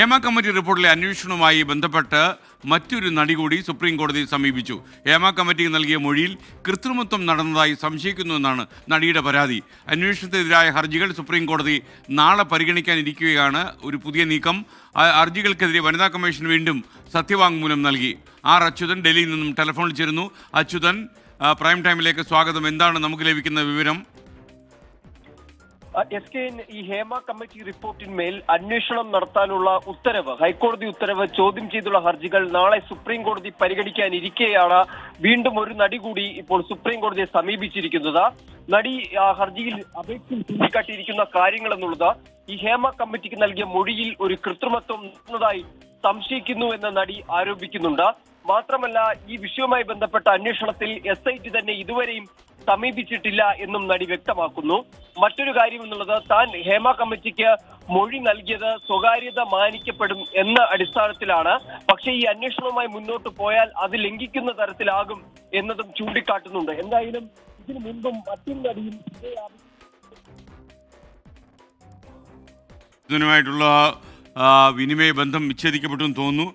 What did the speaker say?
Hema committee റിപ്പോർട്ടിലെ അന്വേഷണവുമായി ബന്ധപ്പെട്ട് മറ്റൊരു നടി കൂടി സുപ്രീം കോടതിയെ സമീപിച്ചു. ഹേമ കമ്മിറ്റിക്ക് നൽകിയ മൊഴിയിൽ കൃത്രിമത്വം നടന്നതായി സംശയിക്കുന്നുവെന്നാണ് നടിയുടെ പരാതി. അന്വേഷണത്തിനെതിരായ ഹർജികൾ സുപ്രീം കോടതി നാളെ പരിഗണിക്കാനിരിക്കുകയാണ്. ഒരു പുതിയ നീക്കം. ഹർജികൾക്കെതിരെ വനിതാ കമ്മീഷൻ വീണ്ടും സത്യവാങ്മൂലം നൽകി. ആർ അച്യുതൻ ഡൽഹിയിൽ നിന്നും ടെലിഫോണിൽ ചേരുന്നു. അച്യുതൻ, പ്രൈം ടൈമിലേക്ക് സ്വാഗതം. എന്താണ് നമുക്ക് ലഭിക്കുന്ന വിവരം? ഈ ഹേമ കമ്മിറ്റി റിപ്പോർട്ടിന്മേൽ അന്വേഷണം നടത്താനുള്ള ഉത്തരവ്, ഹൈക്കോടതി ഉത്തരവ് ചോദ്യം ചെയ്തുള്ള ഹർജികൾ നാളെ സുപ്രീം കോടതി പരിഗണിക്കാനിരിക്കെയാണ് വീണ്ടും ഒരു നടി കൂടി ഇപ്പോൾ സുപ്രീം കോടതിയെ സമീപിച്ചിരിക്കുന്നത്. നടി ഹർജിയിൽ അപേക്ഷയിൽ ചൂണ്ടിക്കാട്ടിയിരിക്കുന്ന കാര്യങ്ങൾ എന്നുള്ളത് ഈ ഹേമ കമ്മിറ്റിക്ക് നൽകിയ മൊഴിയിൽ ഒരു കൃത്രിമത്വം നടന്നതായി സംശയിക്കുന്നു എന്ന് നടി ആരോപിക്കുന്നുണ്ട്. മാത്രമല്ല, ഈ വിഷയവുമായി ബന്ധപ്പെട്ട അന്വേഷണത്തിൽ SIT തന്നെ ഇതുവരെയും സമീപിച്ചിട്ടില്ല എന്നും നടി വ്യക്തമാക്കുന്നു. മറ്റൊരു കാര്യം എന്നുള്ളത്, താൻ ഹേമ കമ്മിറ്റിക്ക് മൊഴി നൽകിയത് സ്വകാര്യത മാനിക്കപ്പെടും എന്ന അടിസ്ഥാനത്തിലാണ്. പക്ഷേ ഈ അന്വേഷണവുമായി മുന്നോട്ട് പോയാൽ അത് ലംഘിക്കുന്ന തരത്തിലാകും എന്നതും ചൂണ്ടിക്കാട്ടുന്നുണ്ട്. എന്തായാലും ഇതിനു മുൻപും മറ്റൊരു നടിയും ഇതിനുമായിട്ടുള്ള വിനിമയ ബന്ധം വിച്ഛേദിക്കപ്പെട്ടു എന്ന് തോന്നുന്നു.